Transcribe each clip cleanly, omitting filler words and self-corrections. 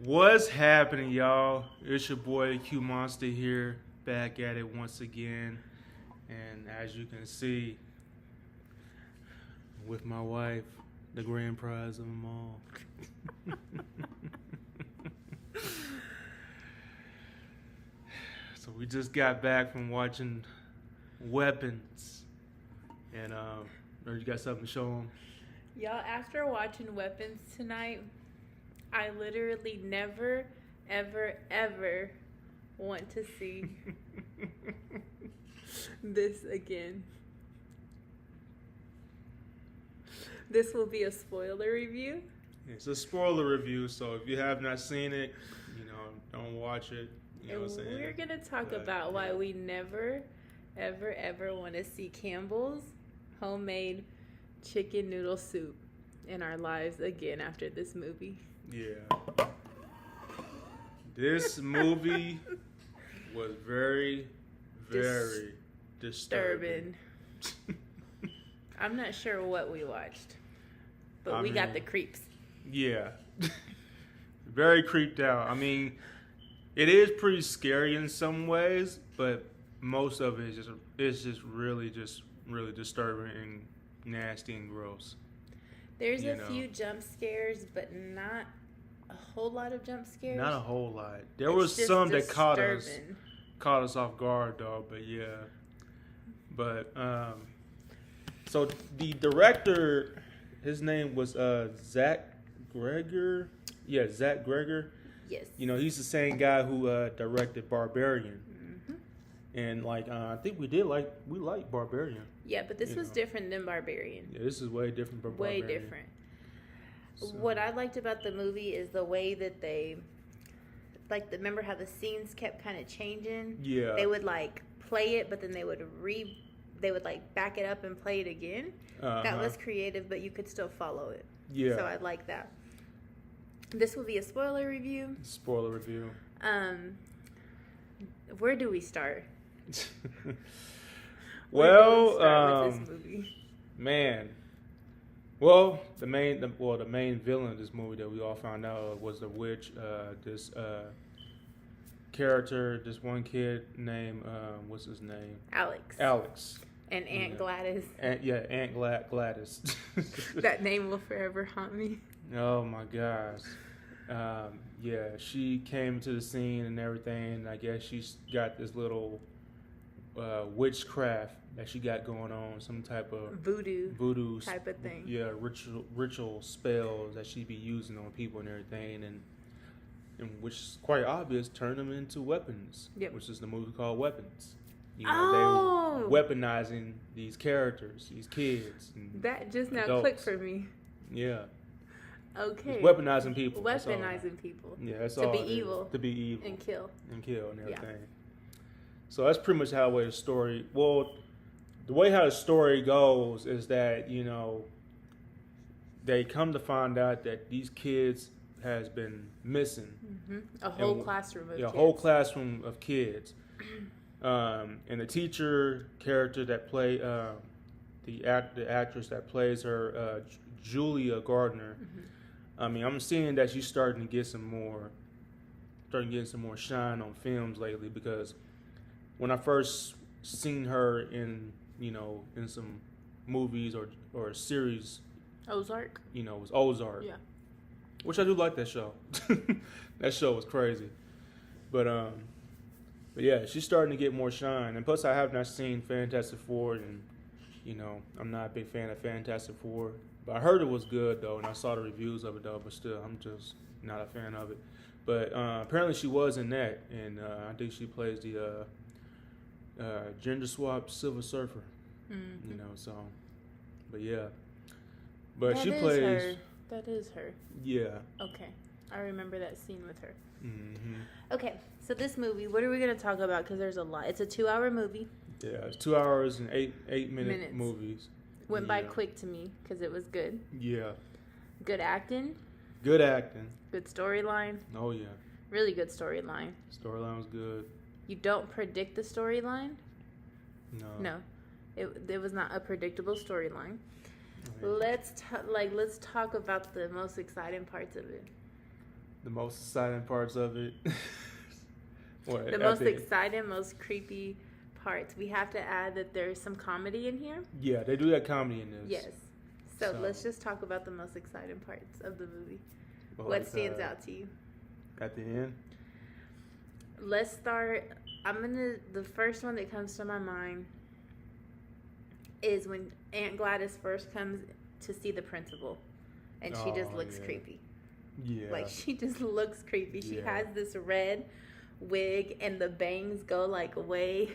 What's happening, y'all? It's your boy Q Monster here, back at it once again. And as you can see, with my wife, the grand prize of them all. So we just got back from watching Weapons. And you got something to show them? Y'all, after watching Weapons tonight, I literally never, ever want to see this again. This will be a spoiler review. It's a spoiler review, so if you have not seen it, don't watch it. You know what I'm saying? We're going to talk about why we never, ever want to see Campbell's homemade chicken noodle soup in our lives again after this movie. Yeah. This movie was very disturbing. I'm not sure what we watched, but we got the creeps. Yeah. Very creeped out. I mean, it is pretty scary in some ways, but most of it is just really disturbing and nasty and gross. There's a few jump scares, but not a whole lot of jump scares. Not a whole lot. There was some that caught us off guard, though. But yeah, but so the director, his name was Zach Greger. Yeah, Zach Greger. Yes. He's the same guy who directed Barbarian. And I think we like Barbarian. Yeah, but this was different than Barbarian. Yeah, this is way different from Barbarian. Way different. So. What I liked about the movie is the way that they, remember how the scenes kept kind of changing? Yeah. They would play it, but then they would back it up and play it again. That was creative, but you could still follow it. Yeah. So I like that. This will be a spoiler review. Spoiler review. Where do we start? Well, with this movie? Man. Well, the main villain of this movie that we all found out was the witch. This character, this one kid named what's his name? Alex. And Aunt Gladys. Aunt Gladys. That name will forever haunt me. Oh my gosh. Yeah, she came to the scene and everything. And I guess she's got this little witchcraft that she got going on, some type of voodoo type of thing. Yeah, ritual spells that she be using on people and everything, and which is quite obvious, turn them into weapons. Yep. Which is the movie called Weapons. They weaponizing these characters, these kids. That just now adults. clicked for me. Yeah. Okay. It's weaponizing people. Weaponizing people. Yeah, that's to all. Be evil. To be evil. And kill. And everything. Yeah. So that's pretty much how the story. Well, the way how the story goes is that they come to find out that these kids has been missing. Mm-hmm. A whole classroom of kids. A whole classroom of kids. And the teacher character that play the actress that plays her, Julia Gardner. Mm-hmm. I mean, I'm seeing that she's starting to get some more shine on films lately, because when I first seen her in some movies or series, Ozark. It was Ozark. Yeah. Which I do like that show. That show was crazy. But yeah, she's starting to get more shine. And plus I have not seen Fantastic Four, and I'm not a big fan of Fantastic Four. But I heard it was good though, and I saw the reviews of it though, but still I'm just not a fan of it. But apparently she was in that, and I think she plays the gender swap Silver Surfer. Mm-hmm. So, but yeah. But that she is plays. Her. That is her. Yeah. Okay, I remember that scene with her. Mm-hmm. Okay, so this movie, what are we gonna talk about? Because there's a lot. It's a 2-hour movie. Yeah, it's 2 hours and eight minutes. Movies. Went by quick to me because it was good. Yeah. Good acting. Good acting. Good storyline. Oh yeah. Really good storyline. Storyline was good. You don't predict the storyline. No. It was not a predictable storyline. Okay. Let's talk about the most exciting parts of it. The most exciting parts of it. The most exciting, most creepy parts. We have to add that there's some comedy in here. Yeah, they do that comedy in this. Yes. So let's just talk about the most exciting parts of the movie. What stands out to you? At the end? Let's start. The first one that comes to my mind is when Aunt Gladys first comes to see the principal. And she just looks creepy. Yeah. Like, she just looks creepy. She has this red wig and the bangs go like way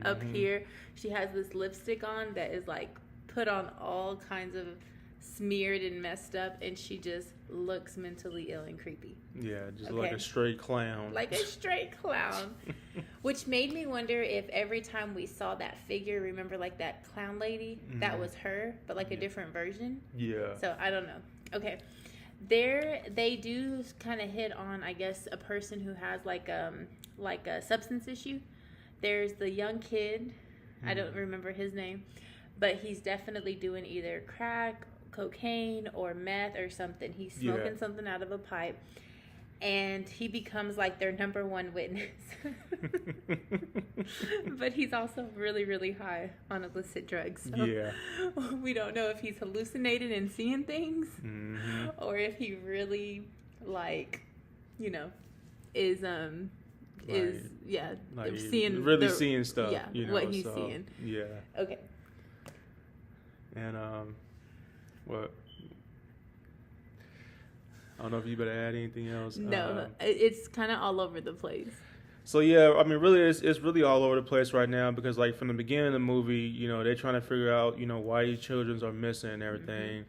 up here. She has this lipstick on that is like put on all kinds of smeared and messed up, and she just looks mentally ill and creepy. Yeah, just like a straight clown. Like a straight clown. Which made me wonder if every time we saw that figure, remember like that clown lady, that was her, but like a different version. Yeah. So I don't know. Okay. They do kind of hit on, I guess, a person who has like a substance issue. There's the young kid. I don't remember his name, but he's definitely doing either crack, cocaine, or meth or something. He's smoking something out of a pipe, and he becomes like their number one witness. But he's also really, really high on illicit drugs. So we don't know if he's hallucinating and seeing things, or if he really is seeing seeing stuff. Yeah, what he's seeing. Yeah. Okay. And what? I don't know if you better add anything else. No, it's kind of all over the place. So yeah, I mean, really, it's really all over the place right now because, like, from the beginning of the movie, they're trying to figure out, why these children are missing and everything,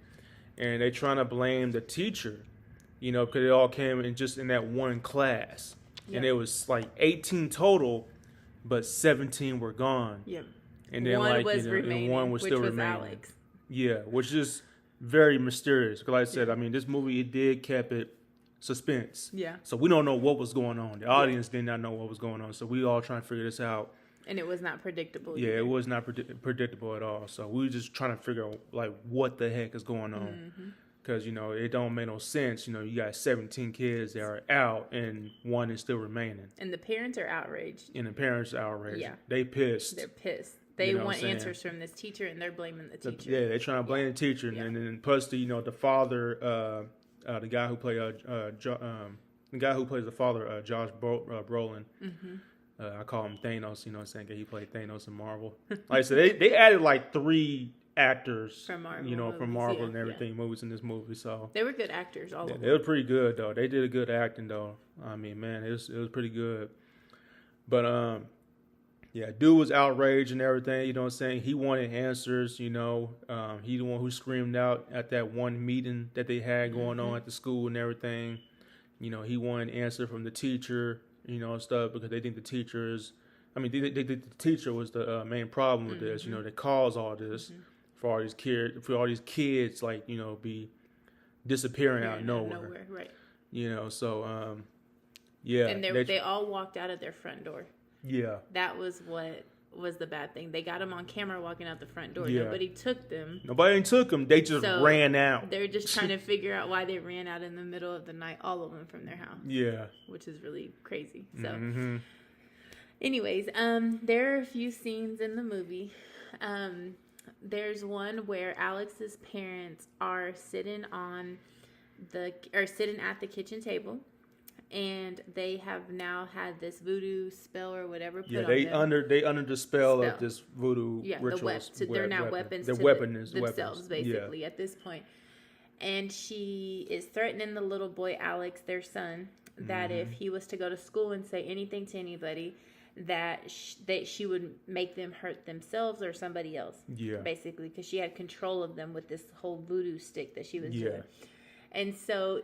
and they're trying to blame the teacher, because it all came in that one class, and it was like 18 total, but 17 were gone. Yep. And then one was remaining, and one was still which was remaining. Alex. Yeah, which is very mysterious. Because like I said, I mean, this movie, it did keep it suspense. Yeah. So we don't know what was going on. The audience did not know what was going on. So we all trying to figure this out. And it was not predictable. Yeah, it was not predictable at all. So we were just trying to figure out, like, what the heck is going on. Because, it don't make no sense. You got 17 kids that are out and one is still remaining. And the parents are outraged. And the parents are outraged. Yeah. They pissed. They're pissed. They want answers from this teacher, and they're blaming the teacher. Yeah, they're trying to blame the teacher, and then plus the father, the guy who played the guy who plays the father, Josh Brolin. I call him Thanos. Saying he played Thanos in Marvel. Like I said, they added like 3 actors from Marvel, from Marvel and everything movies in this movie. So they were good actors. All of them. They were pretty good though. They did a good acting though. I mean, man, it was pretty good. But yeah, dude was outraged and everything, you know what I'm saying? He wanted answers, he the one who screamed out at that one meeting that they had going on at the school and everything. He wanted an answer from the teacher, stuff, because they think the teacher is, they think the teacher was the main problem with this, that caused all this for all these kids, like, be disappearing out of nowhere. Right. So, yeah. And they all walked out of their front door. Yeah. That was what was the bad thing. They got them on camera walking out the front door. Yeah. Nobody took them. Nobody took them. They just ran out. They're just trying to figure out why they ran out in the middle of the night, all of them from their house. Yeah. Which is really crazy. So, anyways, there are a few scenes in the movie. There's one where Alex's parents are sitting at the kitchen table. And they have now had this voodoo spell or whatever put on them. They under the spell of this voodoo rituals. They're now weapons to themselves, basically, at this point. And she is threatening the little boy, Alex, their son, that if he was to go to school and say anything to anybody, that she would make them hurt themselves or somebody else, basically, because she had control of them with this whole voodoo stick that she was doing. And so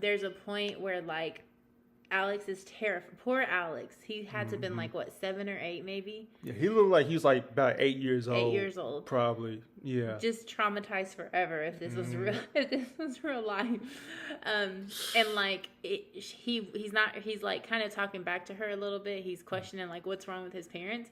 there's a point where, like, Alex is terrified. Poor Alex. He had to have been like, 7 or 8 maybe? Yeah, he looked like he was like about 8 years old. 8 years old. Probably, yeah. Just traumatized forever if this was real, if this was real life. And like, he's like kind of talking back to her a little bit. He's questioning like what's wrong with his parents.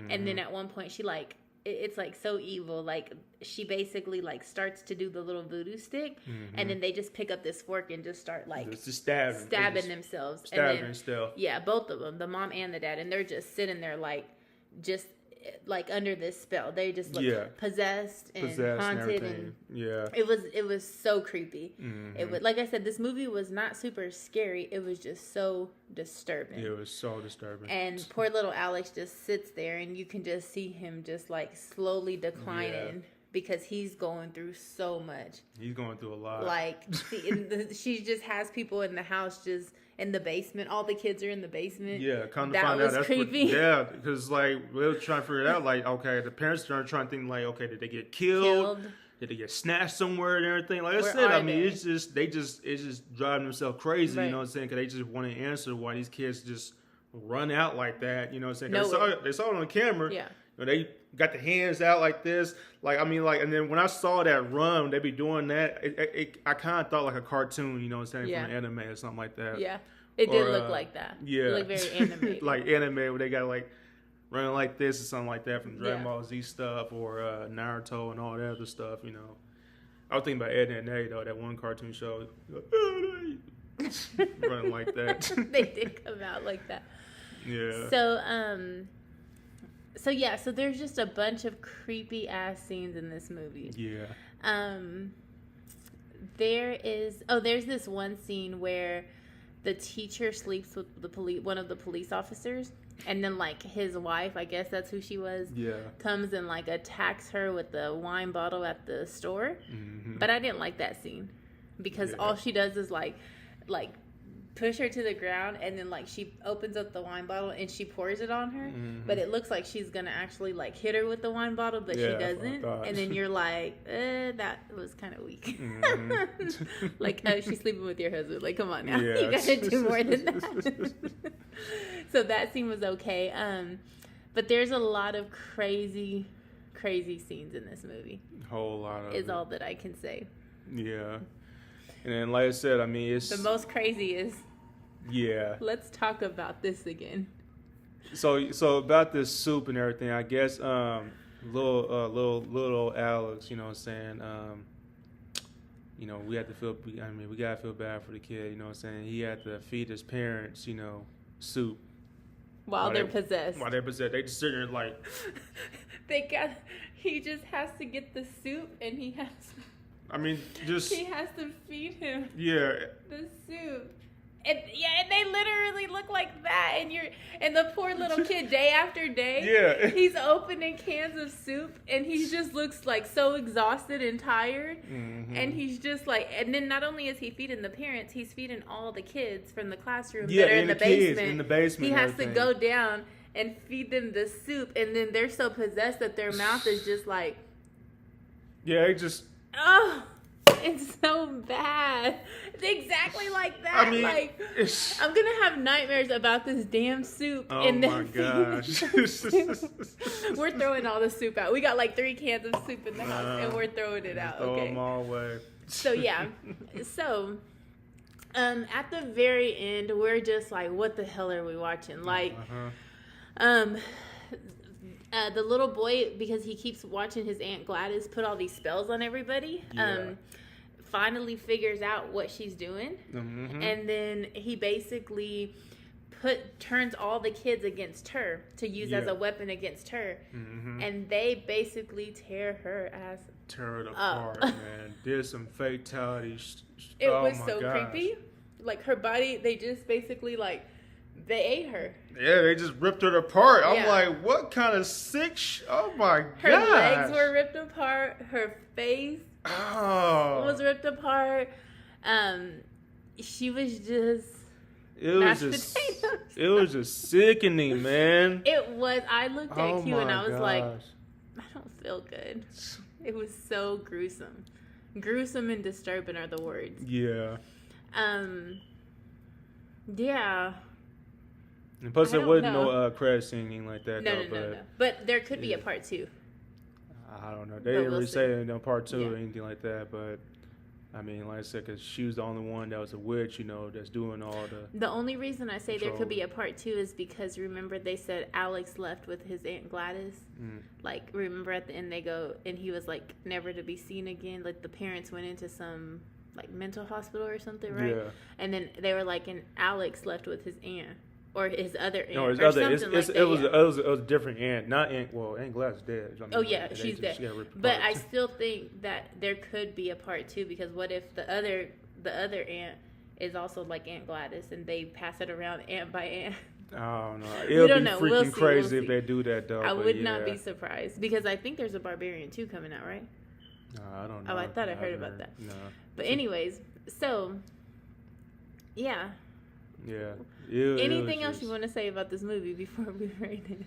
And then at one point she like it's like so evil. Like she basically like starts to do the little voodoo stick, and then they just pick up this fork and just start like just stabbing themselves. Stabbing and stuff. Yeah, both of them, the mom and the dad, and they're just sitting there like just like under this spell. They just look possessed and haunted, and it was so creepy. It was, like I said, this movie was not super scary. It was just so disturbing. It was so disturbing. And poor little Alex just sits there, and you can just see him just like slowly declining because he's going through so much. He's going through a lot. Like she just has people in the house, just in the basement. All the kids are in the basement. Yeah, come to find out that's creepy. Because like we were trying to figure it out. Like, okay, the parents are trying to think like, okay, did they get killed? Did they get snatched somewhere and everything? Like I said, I mean, it's just driving themselves crazy. Right. You know what I'm saying? Because they just want to answer why these kids just run out like that. You know what I'm saying? They saw it on camera. Yeah. You know, they got the hands out like this. Like, I mean, like, and then when I saw that run, they be doing that. I kind of thought like a cartoon. You know what I'm saying? From an anime or something like that. Yeah. It did look like that. Yeah. It looked very animated. Like anime where they got like running like this or something like that from Dragon Ball Z stuff or Naruto and all that other stuff, you know. I was thinking about Ed and Eddie though, that one cartoon show. Running like that. They did come out like that. Yeah. So there's just a bunch of creepy ass scenes in this movie. Yeah. There's this one scene where the teacher sleeps with one of the police officers, and then like his wife, I guess that's who she was, comes and like attacks her with the wine bottle at the store. But I didn't like that scene because all she does is like push her to the ground, and then like she opens up the wine bottle and she pours it on her, but it looks like she's gonna actually like hit her with the wine bottle, but she doesn't. And then you're like, that was kind of weak. Like, she's sleeping with your husband. Like, come on now, you gotta do more than that. So that scene was okay, but there's a lot of crazy scenes in this movie. A whole lot of is all that I can say. Yeah. And then, like I said, I mean, it's the most crazy is. Yeah. Let's talk about this again. So about this soup and everything, I guess, little Alex, you know what I'm saying? You know, we gotta feel bad for the kid, you know what I'm saying? He had to feed his parents, you know, soup. While they're possessed. While they're possessed. They just sitting there like. He just has to get the soup, and he has to feed him. Yeah. The soup. And they literally look like that, and the poor little kid, day after day, he's opening cans of soup, and he just looks like so exhausted and tired, and he's just like, and then not only is he feeding the parents, he's feeding all the kids from the classroom that are in the basement. In the basement, he has to go down and feed them the soup, and then they're so possessed that their mouth is just like, it's so bad. It's exactly like that. I mean, like, I'm going to have nightmares about this damn soup. Oh, my gosh. We're throwing all the soup out. We got like 3 cans of soup in the house, and we're throwing it out. Throw them all away. So, yeah. So, at the very end, we're just like, what the hell are we watching? Like, the little boy, because he keeps watching his Aunt Gladys put all these spells on everybody, finally figures out what she's doing. And then he basically turns all the kids against her to use as a weapon against her. And they basically tear her ass Tear it apart, man. Did some fatalities. It was so creepy. Like, her body, they just basically, like, they ate her. Yeah, they just ripped her apart. I'm like, what kind of sick oh my god. Her legs were ripped apart. Her face was ripped apart. She was just it was just sickening, man. It was. I looked at Q and I was like, I don't feel good. It was so gruesome. Gruesome and disturbing are the words. Yeah. Yeah. And plus, there wasn't no credit scene like that. No. But there could be a part 2. I don't know. They didn't really say no part 2 or anything like that. But I mean, like I said, because she was the only one that was a witch, that's doing all the. The only reason I say there could be a part 2 is because remember they said Alex left with his Aunt Gladys. Like, remember at the end they go and he was like never to be seen again. Like the parents went into some like mental hospital or something, right? Yeah. And then they were like, and Alex left with his aunt. Or his other aunt. No, his other. It was a different aunt. Not aunt. Well, Aunt Gladys is dead. Oh yeah, she's dead. But I still think that there could be a part 2 because what if the other aunt is also like Aunt Gladys and they pass it around aunt by aunt? Oh no, it'll be freaking crazy if they do that though. I would not be surprised because I think there's a Barbarian 2 coming out, right? No, I don't know. Oh, I thought I heard about that. No. But anyways, so yeah. Yeah. Anything else you want to say about this movie before we rate it?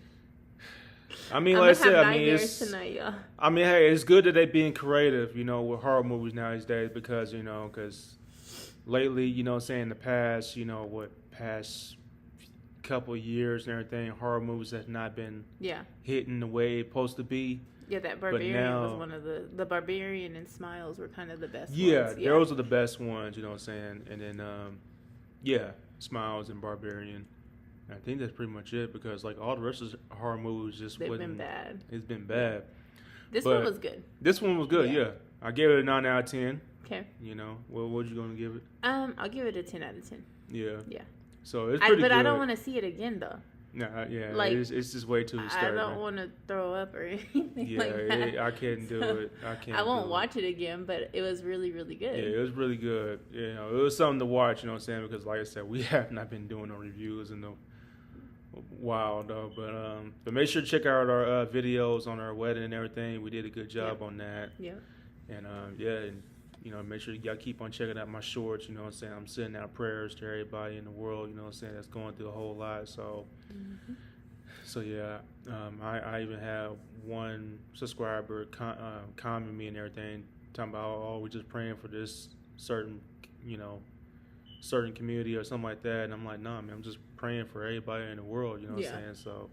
I mean, like I said, tonight, y'all. I mean, hey, it's good that they're being creative, with horror movies nowadays because, lately, in the past, past couple of years and everything, horror movies have not been hitting the way it's supposed to be. Yeah, that Barbarian was one of the Barbarian and Smiles were kind of the best ones. Yeah, those are the best ones, you know what I'm saying? And then, Smiles and Barbarian. And I think that's pretty much it because like all the rest of the horror movies just they've been bad. It's been bad. This one was good. This one was good, yeah. I gave it a 9 out of 10. Okay. What you gonna give it? I'll give it a 10 out of 10. Yeah. Yeah. So it's pretty good. But I don't want to see it again though. No, yeah, like, it's just way too disturbing. I don't want to throw up or anything like that. I can't do it. I won't watch it again, but it was really, really good. Yeah, it was really good. It was something to watch, you know what I'm saying? Because like I said, we have not been doing no reviews in a while, though. But make sure to check out our videos on our wedding and everything. We did a good job on that. Yeah. And, make sure y'all keep on checking out my shorts, you know what I'm saying? I'm sending out prayers to everybody in the world, you know what I'm saying, that's going through a whole lot. So, I even have one subscriber comment me and everything, talking about, we're just praying for this certain community or something like that. And I'm like, nah, man, I'm just praying for everybody in the world, you know what I'm saying? So,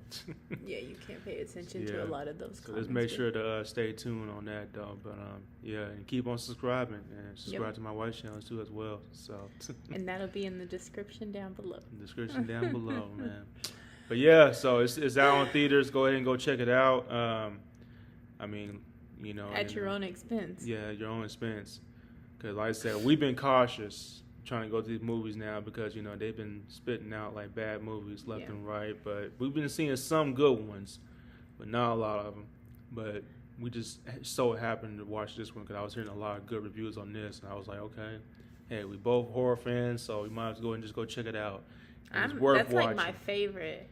yeah, you can't pay attention to a lot of those comments. So let's make sure to stay tuned on that, though. But, and keep on subscribing and subscribe to my wife's channel, too, as well. So. And that'll be in the description down below. Down below, man. But, yeah, so it's out on theaters. Go ahead and go check it out. At your own expense. Yeah, your own expense. Because, like I said, we've been cautious trying to go to these movies now because they've been spitting out like bad movies left and right, but we've been seeing some good ones, but not a lot of them. But we just so happened to watch this one because I was hearing a lot of good reviews on this, and I was like, okay, hey, we both horror fans, so we might as well go and just go check it out. It's worth that's watching. Like my favorite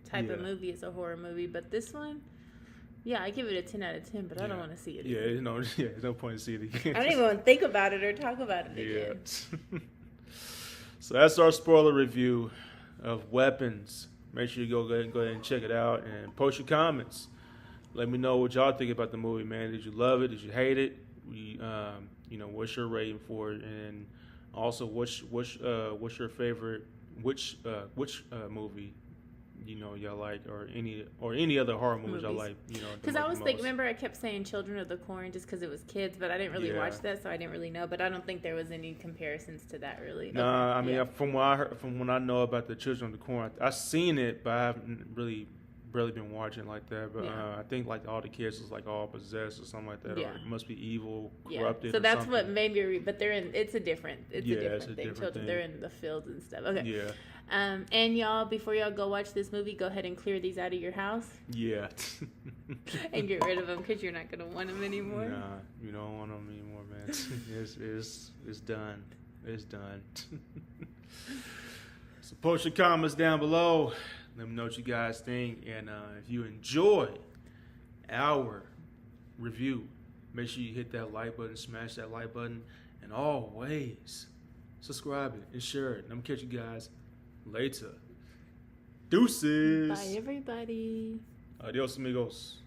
type of movie is a horror movie, but this one. Yeah, I give it a 10 out of 10, but I don't want to see it again. There's no point in seeing it again. I don't even want to think about it or talk about it again. So that's our spoiler review of Weapons. Make sure you go ahead and check it out and post your comments. Let me know what y'all think about the movie, man. Did you love it? Did you hate it? What's your rating for it? And also, what's your favorite? Which movie? Y'all like, or any other horror movies y'all like, Because I was thinking, remember I kept saying Children of the Corn just because it was kids, but I didn't really watch that, so I didn't really know. But I don't think there was any comparisons to that, really. Nah, okay. I mean, from what I heard, from what I know about the Children of the Corn, I've seen it, but I haven't really been watching like that. But I think like all the kids was like all possessed or something like that, or it must be evil, corrupted. So that's something. What made me. But they're in. It's a different thing. Children, thing. They're in the fields and stuff. Okay. Yeah. And y'all, before y'all go watch this movie, go ahead and clear these out of your house. Yeah. And get rid of them because you're not gonna want them anymore. Nah, you don't want them anymore, man. It's done. It's done. So post your comments down below. Let me know what you guys think, and if you enjoy our review, make sure you hit that like button, smash that like button, and always subscribe it and share it. And I'm gonna catch you guys later. Deuces. Bye, everybody. Adios, amigos.